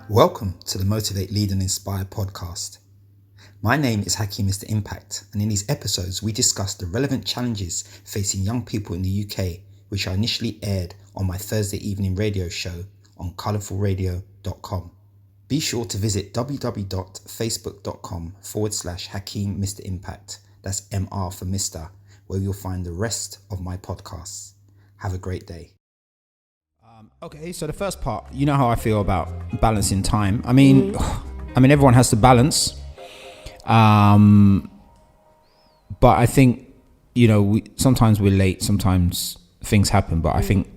Welcome to the Motivate, Lead and Inspire podcast. My name is Hakeem Mr. Impact, and in these episodes we discuss the relevant challenges facing young people in the UK, which are initially aired on my Thursday evening radio show on colourfulradio.com. Be sure to visit www.facebook.com/Hakeem Mr. Impact, that's MR for Mr, where you'll find the rest of my podcasts. Have a great day. Okay, so the first part, you know how I feel about balancing time. I mean, everyone has to balance. But I think, sometimes we're late, sometimes things happen. But I think,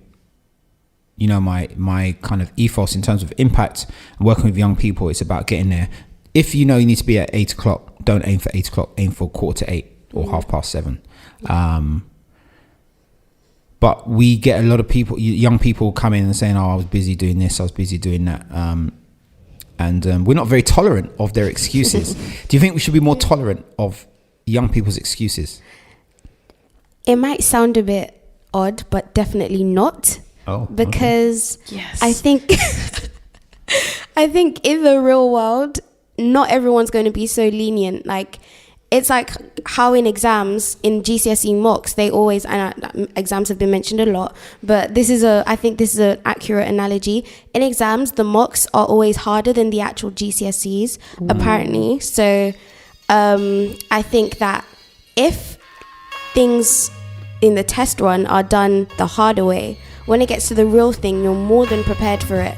my kind of ethos in terms of impact and working with young people, it's about getting there. If you need to be at 8 o'clock, don't aim for 8 o'clock, aim for 7:15 or 7:30. But we get a lot of people, young people come in and saying, I was busy doing this, I was busy doing that. And we're not very tolerant of their excuses. Do you think we should be more tolerant of young people's excuses? It might sound a bit odd, but definitely not. Oh, because yes. I think in the real world, not everyone's going to be so lenient. Like, it's like how in exams, in GCSE mocks, they always, and exams have been mentioned a lot, but I think this is an accurate analogy. In exams, the mocks are always harder than the actual GCSEs, apparently. So I think that if things in the test run are done the harder way, when it gets to the real thing, you're more than prepared for it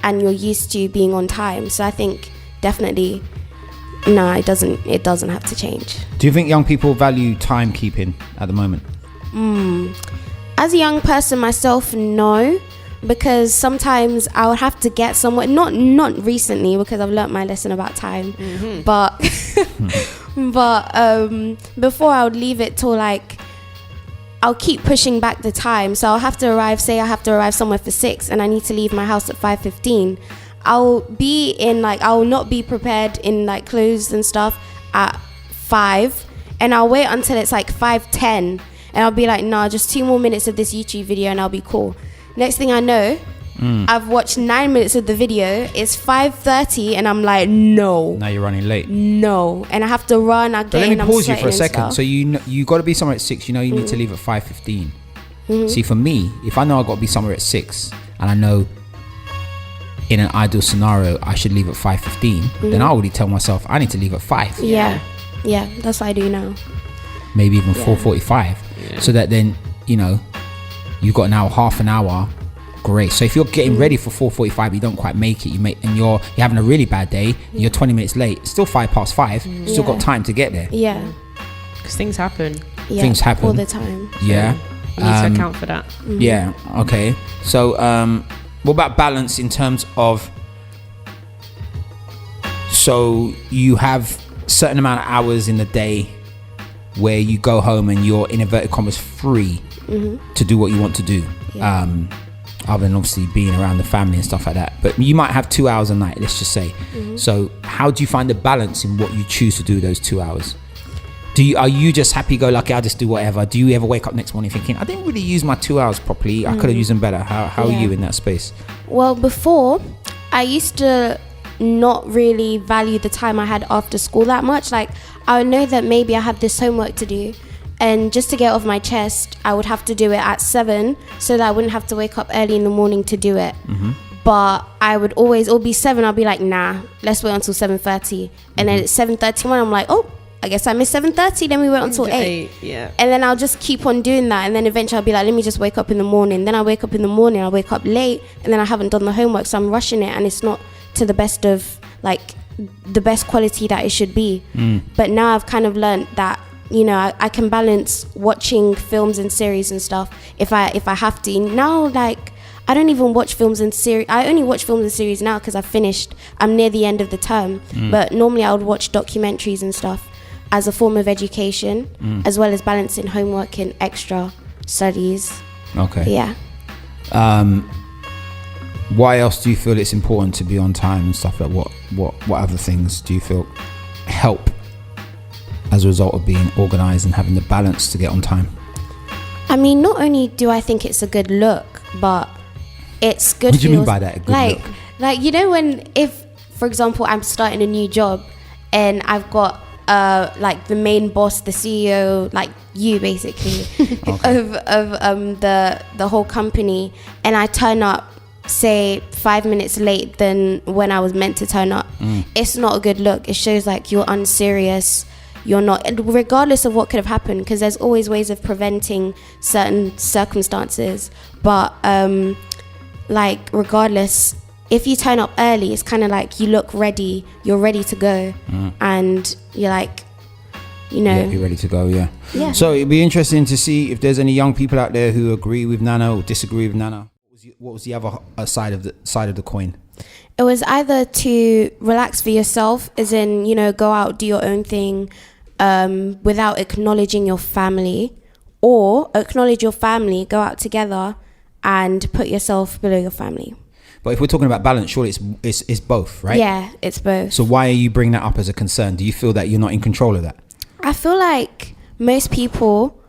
and you're used to being on time. So I think definitely, no, it doesn't have to change. Do you think young people value timekeeping at the moment? As a young person myself, no, because sometimes I would have to get somewhere, not recently because I've learnt my lesson about time, but before I would leave it till I'll keep pushing back the time. So I'll have to arrive somewhere for 6 and I need to leave my house at 5:15. I'll not be prepared in clothes and stuff at 5, and I'll wait until it's 5:10, and I'll be like, nah, just 2 more minutes of this YouTube video and I'll be cool. Next thing I know, I've watched 9 minutes of the video, it's 5:30 and I'm like, no. Now you're running late. No, and I have to run again. But let me pause you for a second. Stuff. So you got to be somewhere at 6, you need to leave at 5:15. See, for me, if I know I got to be somewhere at 6 and I know in an ideal scenario I should leave at 5:15, then I already tell myself I need to leave at 5. Yeah, that's what I do now. Maybe even 4:45, so that then you've got now half an hour grace. So if you're getting ready for 4:45, you don't quite make it, and you're having a really bad day, and you're 20 minutes late, it's still 5:05, still got time to get there. Because things happen. Things happen all the time. You need to account for that. Okay. So what about balance in terms of, so you have certain amount of hours in the day where you go home and you're, in inverted commas, free to do what you want to do, other than obviously being around the family and stuff like that, but you might have 2 hours a night, let's just say. So how do you find the balance in what you choose to do those 2 hours? Are you just happy-go-lucky, I'll just do whatever? Do you ever wake up next morning thinking, I didn't really use my 2 hours properly, I could have used them better? How are you in that space? Well, before, I used to not really value the time I had after school that much. I would know that maybe I have this homework to do, and just to get off my chest, I would have to do it at 7 so that I wouldn't have to wake up early in the morning to do it. But I would it'll be 7, I'll be like, nah, let's wait until 7:30. And then it's 7:31, I'm like, oh, I guess I missed 7:30, then we went until 8. And then I'll just keep on doing that, and then eventually I'll be like, let me just wake up in the morning. Then I wake up in the morning, I wake up late, and then I haven't done the homework, so I'm rushing it, and it's not to the best of the best quality that it should be. But now I've kind of learned that I can balance watching films and series and stuff if I have to. Now I don't even watch films and series. I only watch films and series now because I'm near the end of the term. But normally I would watch documentaries and stuff as a form of education, as well as balancing homework and extra studies. Okay. Yeah. Why else do you feel it's important to be on time and stuff? What other things do you feel help as a result of being organised and having the balance to get on time? I mean, not only do I think it's a good look, but it's good. What do you mean by that? A good look? Like, you know, if, for example, I'm starting a new job and I've got like the main boss, the CEO, like you basically, of the whole company, and I turn up, say 5 minutes late than when I was meant to turn up. It's not a good look. It shows like you're unserious. You're not, and regardless of what could have happened, because there's always ways of preventing certain circumstances. But like regardless, if you turn up early, it's kind of like you look ready. You're ready to go, and you're like, you know, you're ready to go. Yeah. So it'd be interesting to see if there's any young people out there who agree with Nana or disagree with Nana. What was the other side of the coin? It was either to relax for yourself, as in, you know, go out, do your own thing, without acknowledging your family, or acknowledge your family, go out together and put yourself below your family. But if we're talking about balance, surely it's both, right? Yeah, it's both. So why are you bringing that up as a concern? Do you feel that you're not in control of that? I feel like most people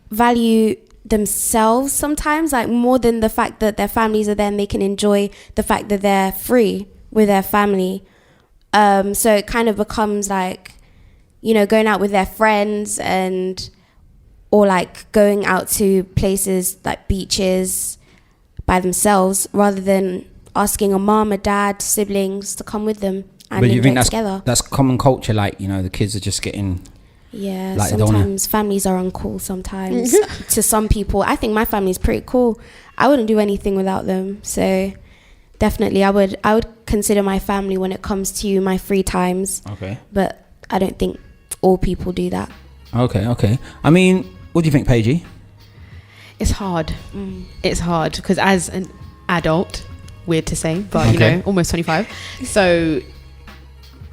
value themselves sometimes, like more than the fact that their families are there and they can enjoy the fact that they're free with their family. So it kind of becomes like, you know, going out with their friends or like going out to places like beaches by themselves, rather than asking a mom, a dad, siblings to come with them and enjoy it together. That's common culture, like, you know, the kids are just getting... Yeah, like sometimes families are uncool sometimes to some people. I think my family's pretty cool. I wouldn't do anything without them. So definitely I would consider my family when it comes to my free times. Okay. But I don't think all people do that. Okay. I mean, what do you think, Paige? It's hard. It's hard because as an adult, weird to say, but you know, almost 25. So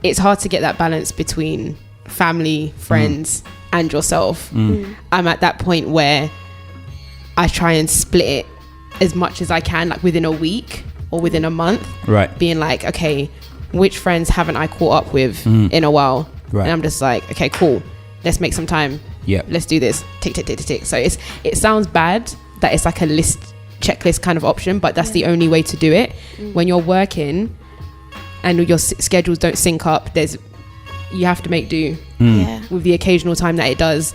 it's hard to get that balance between family, friends, and yourself. I'm at that point where I try and split it as much as I can, like within a week or within a month. Right. Being like, okay, which friends haven't I caught up with in a while? Right. And I'm just like, okay, cool. Let's make some time. Yeah. Let's do this. Tick. So it sounds bad that it's like a checklist kind of option, but that's the only way to do it. When you're working and your schedules don't sync up, you have to make do with the occasional time that it does,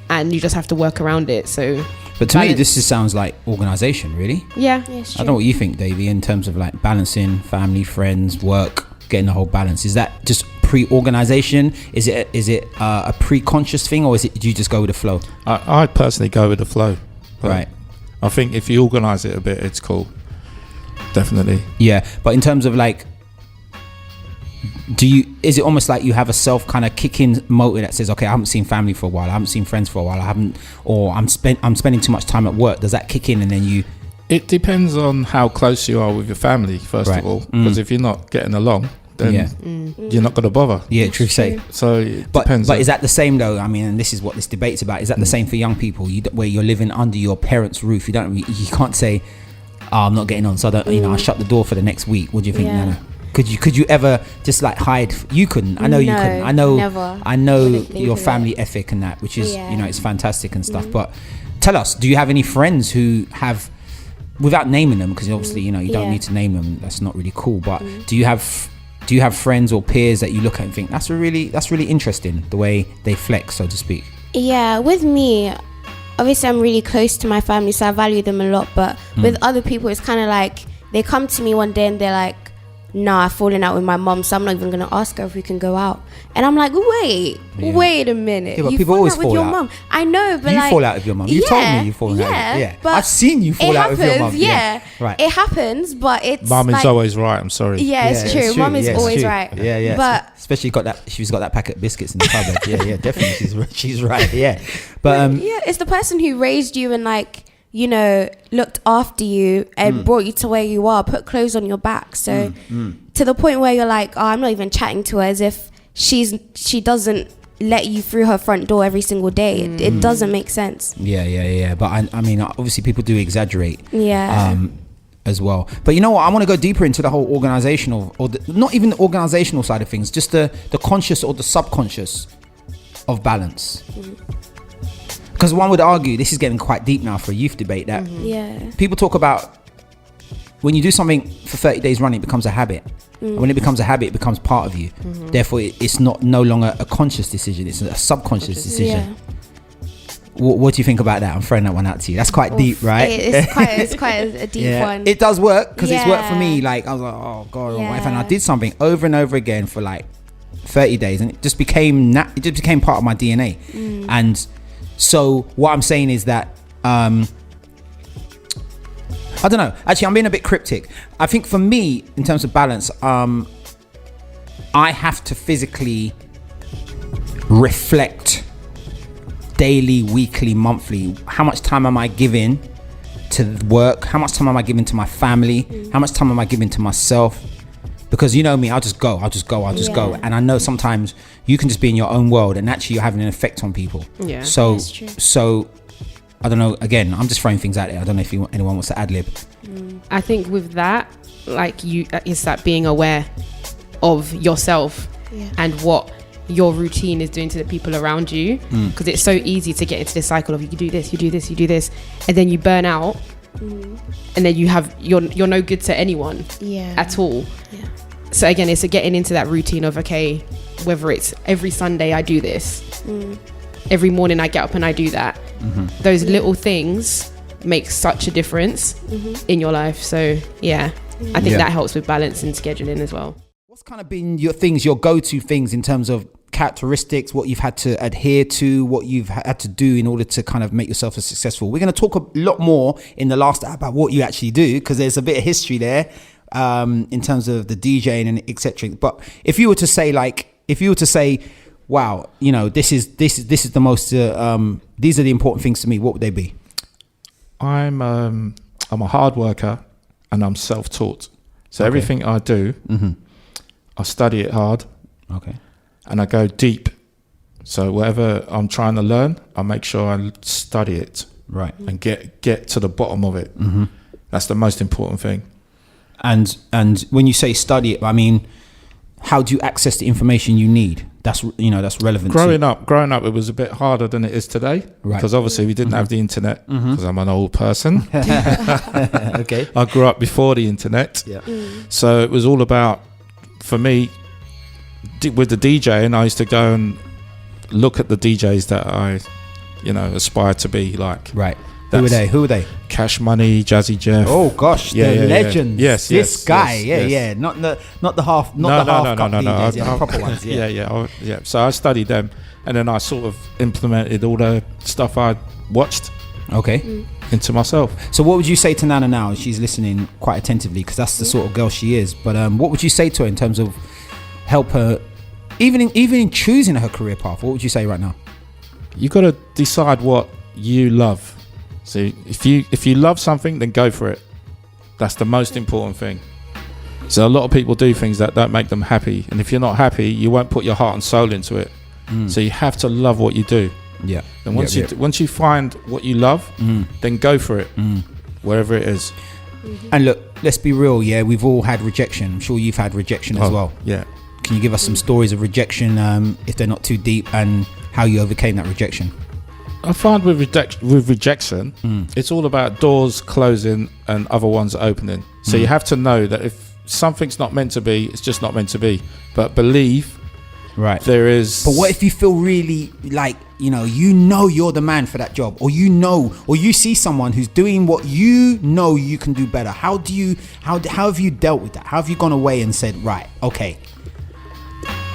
and you just have to work around it. So, but to me, this sounds like organization, really. Yeah, I don't know what you think, Davy, in terms of like balancing family, friends, work, getting the whole balance. Is that just pre-organization? Is it a pre-conscious thing, or do you just go with the flow? I personally go with the flow. Right. I think if you organize it a bit, it's cool. Definitely. Yeah, but in terms of like, is it almost like you have a self kind of kick-in motor that says, okay, I haven't seen family for a while, I haven't seen friends for a while, I'm spending too much time at work? Does that kick in and then you... It depends on how close you are with your family, first of all, because if you're not getting along, then you're not going to bother. Yeah, true say. So it depends. But is that the same though? I mean, and this is what this debate's about. Is that the same for young people? Where you're living under your parents' roof, you can't say, oh, I'm not getting on, so I don't, I shut the door for the next week. What do you think, Nana? Could you ever just like hide? You couldn't. I know you couldn't. I know your family ethic and that, which is it's fantastic and stuff. But tell us, do you have any friends who have, without naming them, because obviously you don't need to name them. That's not really cool. But do you have friends or peers that you look at and think that's really interesting the way they flex, so to speak? Yeah, with me, obviously I'm really close to my family, so I value them a lot. But with other people, it's kind of like they come to me one day and they're like, nah, I've fallen out with my mom, so I'm not even going to ask her if we can go out. And I'm like, wait a minute. Yeah, but people always fall out with your mom. I know, but you fall out with your mom. You told me you fall out. Yeah, but I've seen you fall out with your mom. Yeah, right. It happens, but it's mum is always right. I'm sorry. Yeah, it's true. Mum is always right. Yeah. But especially she's got that packet of biscuits in the cupboard. yeah, definitely. She's right. Yeah, but it's the person who raised you and like, looked after you and brought you to where you are, put clothes on your back. So to the point where you're like, oh, I'm not even chatting to her, as if she doesn't let you through her front door every single day. It doesn't make sense. Yeah. But I mean, obviously people do exaggerate. Yeah. As well. But you know what? I want to go deeper into the whole organizational, not even the organizational side of things, just the conscious or the subconscious of balance. Because one would argue, this is getting quite deep now for a youth debate, that people talk about when you do something for 30 days running, it becomes a habit. And when it becomes a habit, it becomes part of you. Therefore, it's no longer a conscious decision. It's a subconscious decision. What do you think about that? I'm throwing that one out to you. That's quite deep, right? It's quite a deep one. It does work because it's worked for me. Like, I was like, oh God, what if? And I did something over and over again for like 30 days, and it just became part of my DNA. And so what I'm saying is that I don't know. Actually, I'm being a bit cryptic. I think for me, in terms of balance, I have to physically reflect daily, weekly, monthly. How much time am I giving to work? How much time am I giving to my family? How much time am I giving to myself? Because you know me, I'll just go. And I know sometimes you can just be in your own world and actually you're having an effect on people. Yeah. So I don't know. Again, I'm just throwing things out there. I don't know if anyone wants to ad lib. I think with that, like it's that being aware of yourself and what your routine is doing to the people around you. Because it's so easy to get into this cycle of you do this, and then you burn out, and then you're no good to anyone at all. Yeah. So again, it's getting into that routine of okay, whether it's every Sunday I do this. Every morning I get up and I do that. Those little things make such a difference in your life. So I think that helps with balance and scheduling as well. What's kind of been your go-to things in terms of characteristics, what you've had to adhere to, what you've had to do in order to kind of make yourself a successful? We're going to talk a lot more in the last hour about what you actually do, because there's a bit of history there in terms of the DJing and etc. But if you were to say, wow, you know, this is the most these are the important things to me, what would they be? I'm a hard worker and I'm self-taught. So everything I do, I study it hard. Okay. And I go deep. So whatever I'm trying to learn, I make sure I study it. Right. And get to the bottom of it. That's the most important thing. And when you say study it, I mean, how do you access the information you need? That's relevant. Growing up, it was a bit harder than it is today, right? Because obviously we didn't have the internet. Because I'm an old person. Okay. I grew up before the internet. Yeah. So it was all about, for me, with the DJing, I used to go and look at the DJs that I, aspire to be like. Right. Who were they? Cash Money, Jazzy Jeff. Oh gosh, the legends. Yes, this guy. Not the half cup DJs, the proper ones. Yeah. So I studied them, and then I sort of implemented all the stuff I watched. Okay. Into myself. So what would you say to Nana now? She's listening quite attentively because that's the sort of girl she is. But what would you say to her in terms of help her, even in choosing her career path? What would you say right now? You got to decide what you love. So if you love something, then go for it. That's the most important thing. So a lot of people do things that don't make them happy, and if you're not happy, you won't put your heart and soul into it. So you have to love what you do. Yeah. And once you find what you love, then go for it, wherever it is. And look, let's be real. Yeah, we've all had rejection. I'm sure you've had rejection as well. Yeah. Can you give us some stories of rejection, if they're not too deep, and how you overcame that rejection? I find with rejection, it's all about doors closing and other ones opening. So you have to know that if something's not meant to be, it's just not meant to be. But believe, right? There is. But what if you feel really like you're the man for that job, or you see someone who's doing what you can do better? How have you dealt with that? How have you gone away and said, right, okay?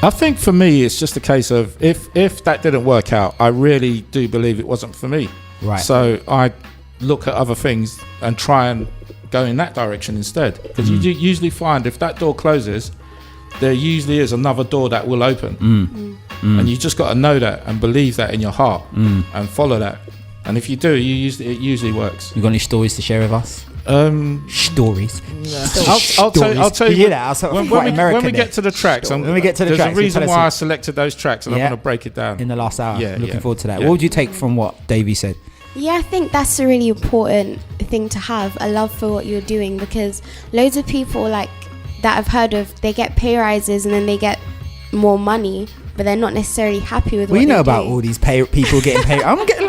I think for me, it's just a case of if that didn't work out, I really do believe it wasn't for me. Right. So I look at other things and try and go in that direction instead. Because you usually find if that door closes, there usually is another door that will open. And you just got to know that and believe that in your heart and follow that. And if you do, it usually works. You got any stories to share with us? Stories. I'll tell you. When we get to the tracks, there's a reason why I selected those tracks, and I'm going to break it down in the last hour. Looking forward to that. What would you take from what Davy said? Yeah, I think that's a really important thing to have, a love for what you're doing, because loads of people like that I've heard of, they get pay rises and then they get more money, but they're not necessarily happy with what We know they about do. all these people getting pay. I'm getting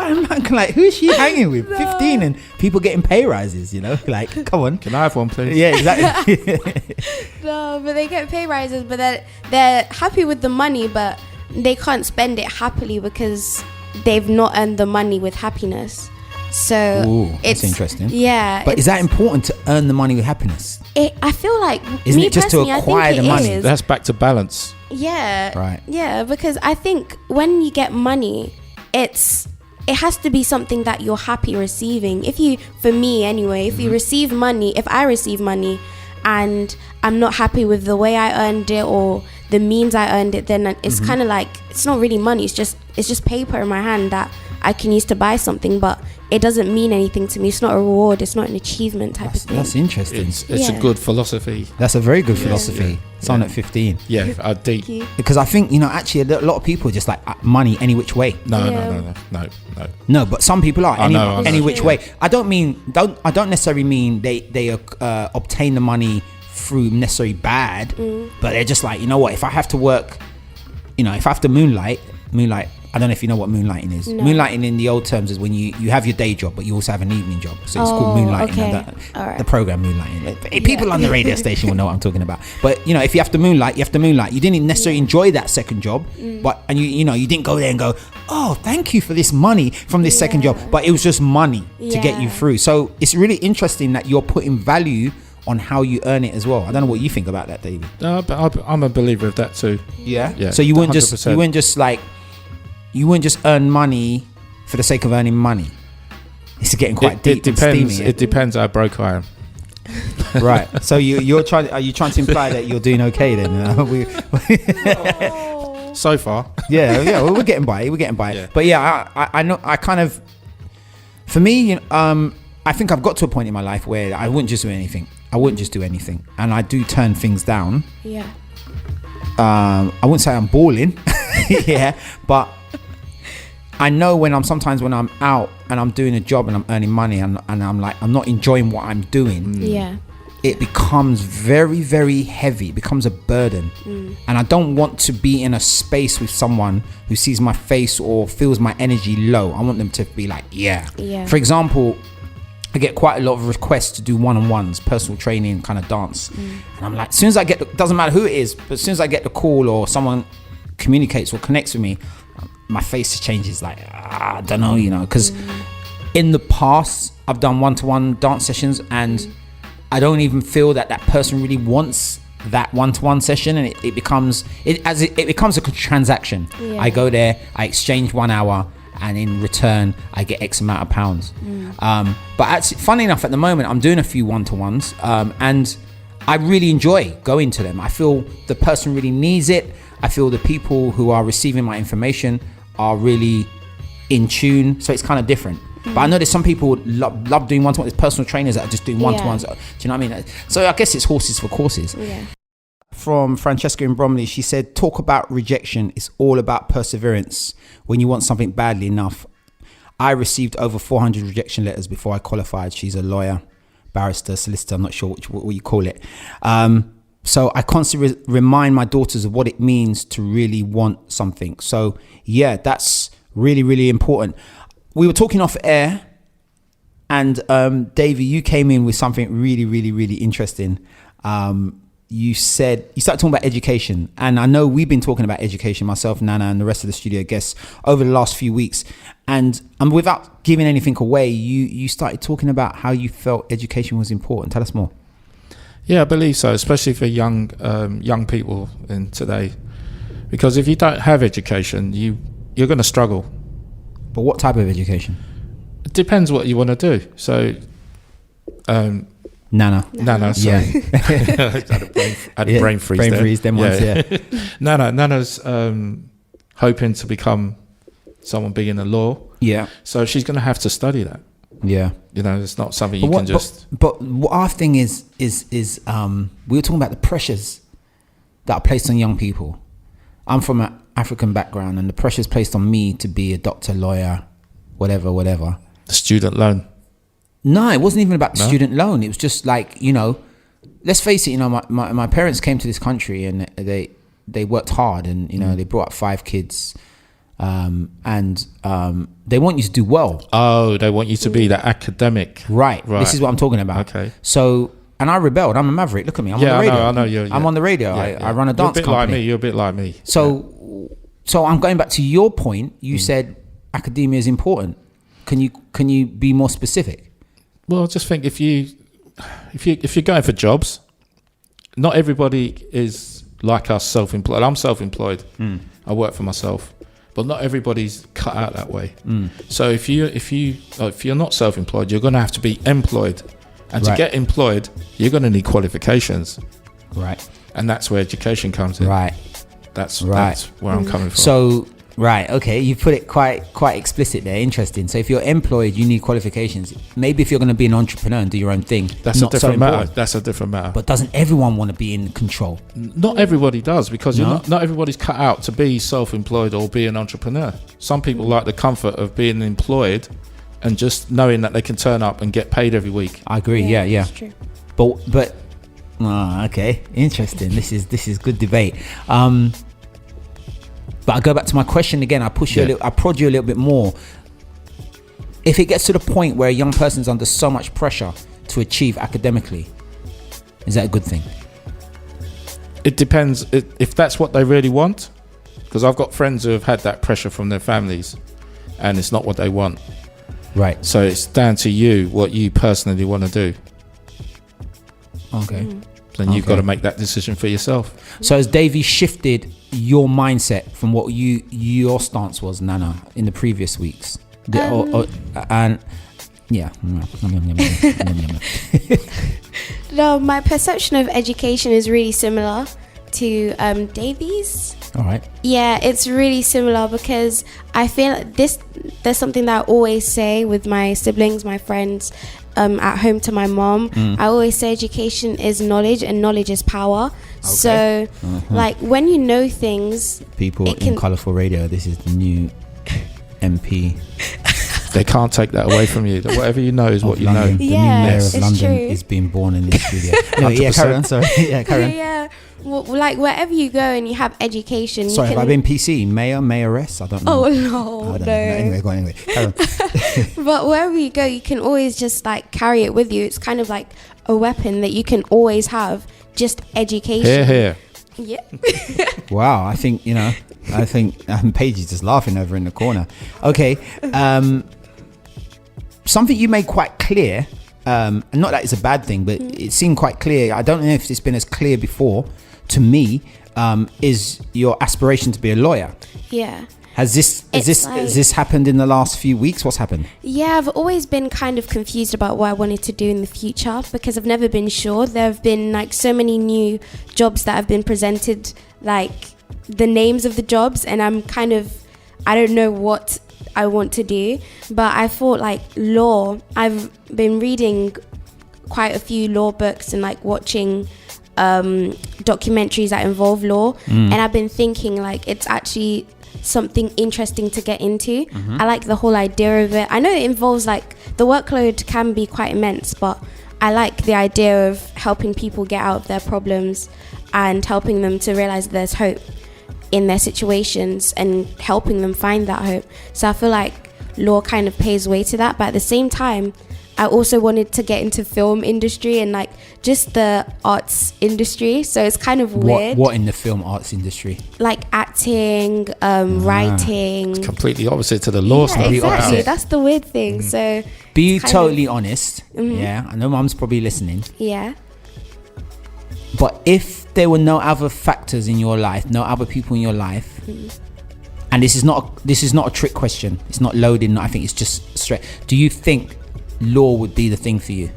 like, who is she hanging with? 15 and people getting pay rises, you know? Like, come on. Can I have one, please? Yeah, exactly. No, but they get pay rises, but they're happy with the money, but they can't spend it happily because they've not earned the money with happiness. So Ooh, that's interesting. Yeah. But is that important to earn the money with happiness? I feel like Isn't me it just to personally, acquire I think the it money? is. That's back to balance. Yeah. Right. Yeah, because I think when you get money, it has to be something that you're happy receiving. For me anyway, if you receive money, if I receive money and I'm not happy with the way I earned it or the means I earned it, then it's kind of like, it's not really money. It's just paper in my hand that I can use to buy something, but it doesn't mean anything to me. It's not a reward. It's not an achievement type of thing. That's interesting. It's a good philosophy. That's a very good philosophy. Someone at 15. Yeah, deep. Because I think, actually a lot of people are just like money any which way. No, but some people are I know. any which way. I don't necessarily mean they obtain the money through necessarily bad, but they're just like, you know what, if I have to work, if I have to moonlight, I don't know if you know what moonlighting is. No. Moonlighting in the old terms is when you have your day job, but you also have an evening job. So it's called moonlighting. Okay. And the program moonlighting. People on the radio station will know what I'm talking about. But if you have to moonlight, you have to moonlight. You didn't necessarily enjoy that second job, but you didn't go there and go, oh, thank you for this money from this second job. But it was just money to get you through. So it's really interesting that you're putting value on how you earn it as well. I don't know what you think about that, Davy. No, but I'm a believer of that too. Yeah. So you wouldn't 100%. you wouldn't just earn money for the sake of earning money. It's getting quite deep. It depends. Steamy, It depends how broke I am. Right. So are you trying to imply that you're doing okay then? So far. Yeah. Well, we're getting by. Yeah. But yeah, I know. I kind of, for me, I think I've got to a point in my life where I wouldn't just do anything. And I do turn things down. Yeah. I wouldn't say I'm balling. Yeah, but I know when I'm out and I'm doing a job and I'm earning money and I'm like, I'm not enjoying what I'm doing. Yeah. It becomes very, very heavy. It becomes a burden. And I don't want to be in a space with someone who sees my face or feels my energy low. I want them to be like, yeah. For example, I get quite a lot of requests to do one-on-ones, personal training, kind of dance. And I'm like, as soon as I get, doesn't matter who it is, but as soon as I get the call or someone communicates or connects with me, my face changes. Like, I don't know, because in the past I've done one-to-one dance sessions and I don't even feel that person really wants that one-to-one session, and it becomes a transaction. I go there, I exchange 1 hour, and in return I get X amount of pounds. But funny enough, at the moment I'm doing a few one-to-ones, and I really enjoy going to them. I feel the person really needs it. I feel the people who are receiving my information are really in tune, so it's kind of different. But I know there's some people love doing one-to-one. There's personal trainers that are just doing one-to-ones. Do you know what I mean? So I guess it's horses for courses. Yeah. From Francesca in Bromley, she said, talk about rejection. It's all about perseverance. When you want something badly enough. I received over 400 rejection letters before I qualified. She's a lawyer, barrister, solicitor, I'm not sure what you call it. So I constantly remind my daughters of what it means to really want something. So yeah, that's really, really important. We were talking off air, and Davy, you came in with something really, really, really interesting. You started talking about education, and I know we've been talking about education, myself, Nana, and the rest of the studio guests over the last few weeks. And without giving anything away, you started talking about how you felt education was important. Tell us more. Yeah, I believe so, especially for young people in today, because if you don't have education, you're going to struggle. But what type of education? It depends what you want to do. So, Nana, sorry. Yeah. I had a brain freeze. Brain freeze, them ones, yeah. Nana's hoping to become someone big in the law. Yeah. So she's going to have to study that. Yeah. It's not something you can just... But what our thing is we were talking about the pressures that are placed on young people. I'm from an African background, and the pressures placed on me to be a doctor, lawyer, whatever. The student loan. No, it wasn't even about the student loan. It was just like, let's face it, my parents came to this country and they worked hard, and they brought up 5 kids, and they want you to do well. Oh, they want you to be the academic. Right. This is what I'm talking about. Okay. So, and I rebelled. I'm a maverick. Look at me. I'm on the radio. I know. I'm on the radio. I run a dance company. You're a bit like me. So I'm going back to your point. You said academia is important. Can you be more specific? Well, I just think if you're going for jobs, not everybody is like us, self-employed. I'm self-employed. I work for myself, but not everybody's cut out that way. So if you're not self-employed, you're going to have to be employed, and to get employed, you're going to need qualifications. Right. And that's where education comes in. Right. That's where I'm coming from. So, right, okay, you put it quite explicit there. Interesting. So if you're employed, you need qualifications. Maybe if you're going to be an entrepreneur and do your own thing, that's a different matter. But doesn't everyone want to be in control? Not everybody does, because not everybody's cut out to be self-employed or be an entrepreneur. Some people like the comfort of being employed and just knowing that they can turn up and get paid every week. I agree. Yeah. That's true. But okay, interesting. This is good debate. But I go back to my question again. I push you I prod you a little bit more. If it gets to the point where a young person's under so much pressure to achieve academically, is that a good thing? It depends if that's what they really want, because I've got friends who have had that pressure from their families and it's not what they want. Right. So it's down to you what you personally want to do. Okay. Then you've got to make that decision for yourself. So has Davy shifted your mindset from what your stance was, Nana, in the previous weeks? No, my perception of education is really similar to Davy's. All right. Yeah, it's really similar, because I feel like there's something that I always say with my siblings, my friends, at home to my mom. I always say education is knowledge, and knowledge is power. Okay. So like when you know things, people in Colourful Radio, this is the new MP. They can't take that away from you. Whatever you know is what you London. know. The new mayor of London true. is being born in this studio. Anyway, carry on. Sorry. Carry on. Yeah. Well, like wherever you go and you have education. Sorry, have I been PC? Mayor, mayoress? I don't know. Oh no. Anyway, go on. Anyway, carry on. But wherever you go, you can always just like carry it with you. It's kind of like a weapon that you can always have. Just education. Here. Yeah. Wow. I think Paige is just laughing over in the corner. Okay. Something you made quite clear, and not that it's a bad thing, but it seemed quite clear. I don't know if it's been as clear before to me, is your aspiration to be a lawyer. Yeah. Has this happened in the last few weeks? What's happened? Yeah, I've always been kind of confused about what I wanted to do in the future, because I've never been sure. There have been like so many new jobs that have been presented, like the names of the jobs, and I don't know what I want to do. But I thought like law, I've been reading quite a few law books and like watching documentaries that involve law, and I've been thinking like it's actually something interesting to get into. I like the whole idea of it. I know it involves like the workload can be quite immense, but I like the idea of helping people get out of their problems and helping them to realize there's hope in their situations and helping them find that hope. So I feel like law kind of pays way to that, but at the same time I also wanted to get into film industry and like just the arts industry. So it's kind of weird. What in the film arts industry? Like acting, writing. It's completely opposite to the law stuff. Exactly. That's the weird thing. So be totally honest. Yeah, I know Mum's probably listening. Yeah. But if there were no other factors in your life, no other people in your life, and this is not a trick question. It's not loading. I think it's just straight. Do you think law would be the thing for you?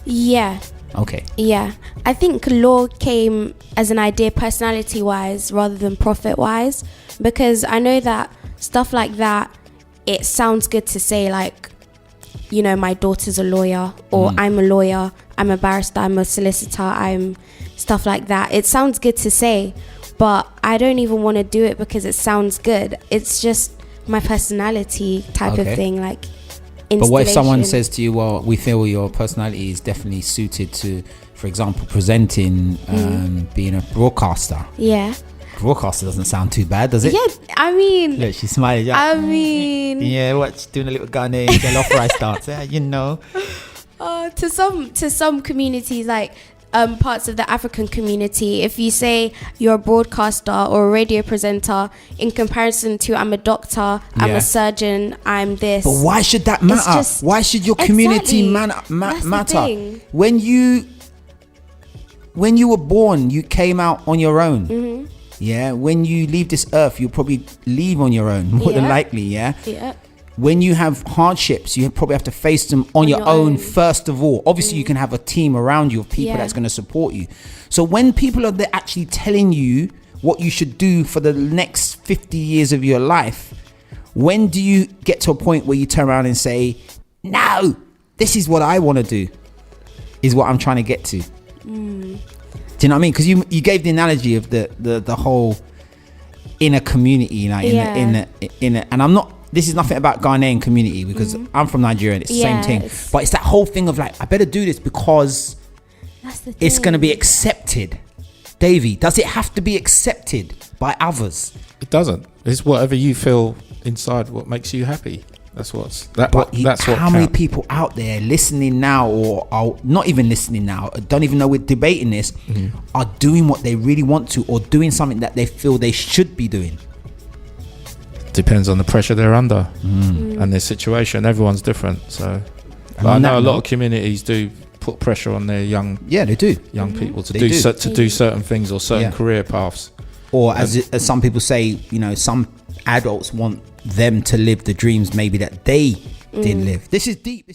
Yeah. Okay. Yeah. I think law came as an idea personality wise rather than profit wise, because I know that stuff like that, it sounds good to say, like, you know, my daughter's a lawyer, or I'm a lawyer, I'm a barrister, I'm a solicitor, I'm stuff like that. It sounds good to say, but I don't even want to do it because it sounds good. It's just my personality type of thing, like But what if someone says to you, well, we feel your personality is definitely suited to, for example, presenting, being a broadcaster? Yeah. Broadcaster doesn't sound too bad, does it? Yeah, I mean, Look, she's smiling. Yeah, what? Doing a little Ghanaian jollof rice dance. Yeah, you know. to some communities, like parts of the African community, if you say you're a broadcaster or a radio presenter, in comparison to I'm a doctor, I'm a surgeon, I'm this. But why should that matter? Why should your community matter? When you were born, you came out on your own. Mm-hmm. Yeah. When you leave this earth, you'll probably leave on your own, more than likely. Yeah. Yeah. When you have hardships, you probably have to face them on your own first of all. Obviously, you can have a team around you of people that's going to support you. So when people are there actually telling you what you should do for the next 50 years of your life, when do you get to a point where you turn around and say, no, this is what I want to do, is what I'm trying to get to. Do you know what I mean? Because you gave the analogy of the whole inner community, like in a, and I'm not. This is nothing about Ghanaian community, because I'm from Nigeria and it's the same thing. But it's that whole thing of like, I better do this because it's going to be accepted. Davy, does it have to be accepted by others? It doesn't. It's whatever you feel inside, what makes you happy. That's how many people out there listening now, or are not even listening now, don't even know we're debating this, are doing what they really want to, or doing something that they feel they should be doing? Depends on the pressure they're under and their situation. Everyone's different. So I know a lot of communities do put pressure on their young people to do certain things or certain career paths. Or as some people say, you know, some adults want them to live the dreams maybe that they didn't live. This is deep.